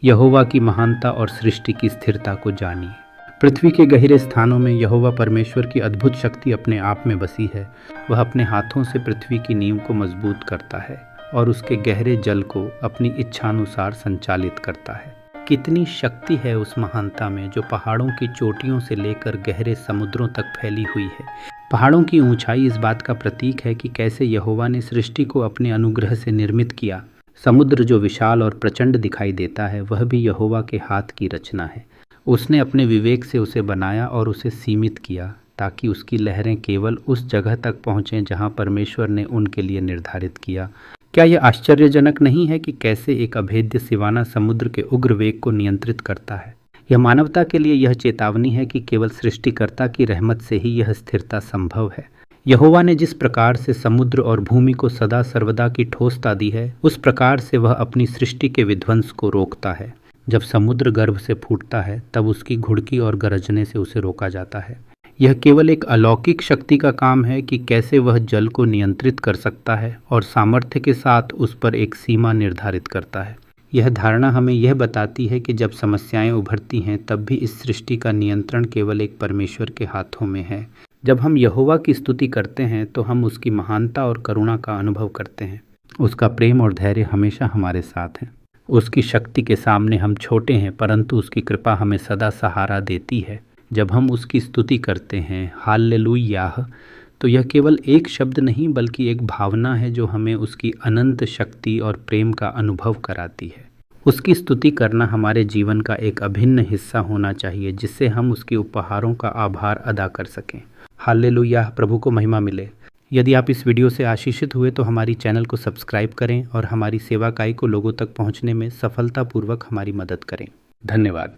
यहोवा की महानता और सृष्टि की स्थिरता को जानिए। पृथ्वी के गहरे स्थानों में यहोवा परमेश्वर की अद्भुत शक्ति अपने आप में बसी है। वह अपने हाथों से पृथ्वी की नींव को मजबूत करता है और उसके गहरे जल को अपनी इच्छानुसार संचालित करता है। कितनी शक्ति है उस महानता में जो पहाड़ों की चोटियों से लेकर गहरे समुद्रों तक फैली हुई है। पहाड़ों की ऊंचाई इस बात का प्रतीक है कि कैसे यहोवा ने सृष्टि को अपने अनुग्रह से निर्मित किया। समुद्र जो विशाल और प्रचंड दिखाई देता है वह भी यहोवा के हाथ की रचना है। उसने अपने विवेक से उसे बनाया और उसे सीमित किया ताकि उसकी लहरें केवल उस जगह तक पहुँचें जहाँ परमेश्वर ने उनके लिए निर्धारित किया। क्या यह आश्चर्यजनक नहीं है कि कैसे एक अभेद्य सिवाना समुद्र के उग्र वेग को नियंत्रित करता है। यह मानवता के लिए यह चेतावनी है कि केवल सृष्टिकर्ता की रहमत से ही यह स्थिरता संभव है। यहोवा ने जिस प्रकार से समुद्र और भूमि को सदा सर्वदा की ठोसता दी है, उस प्रकार से वह अपनी सृष्टि के विध्वंस को रोकता है। जब समुद्र गर्भ से फूटता है तब उसकी घुड़की और गरजने से उसे रोका जाता है। यह केवल एक अलौकिक शक्ति का काम है कि कैसे वह जल को नियंत्रित कर सकता है और सामर्थ्य के साथ उस पर एक सीमा निर्धारित करता है। यह धारणा हमें यह बताती है कि जब समस्याएं उभरती हैं तब भी इस सृष्टि का नियंत्रण केवल एक परमेश्वर के हाथों में है। जब हम यहोवा की स्तुति करते हैं तो हम उसकी महानता और करुणा का अनुभव करते हैं। उसका प्रेम और धैर्य हमेशा हमारे साथ है। उसकी शक्ति के सामने हम छोटे हैं, परंतु उसकी कृपा हमें सदा सहारा देती है। जब हम उसकी स्तुति करते हैं हालेलुयाह, तो यह केवल एक शब्द नहीं बल्कि एक भावना है जो हमें उसकी अनंत शक्ति और प्रेम का अनुभव कराती है। उसकी स्तुति करना हमारे जीवन का एक अभिन्न हिस्सा होना चाहिए जिससे हम उसके उपहारों का आभार अदा कर सकें। हालेलुयाह, प्रभु को महिमा मिले। यदि आप इस वीडियो से आशीषित हुए तो हमारी चैनल को सब्सक्राइब करें और हमारी सेवाकाई को लोगों तक पहुंचने में सफलतापूर्वक हमारी मदद करें। धन्यवाद।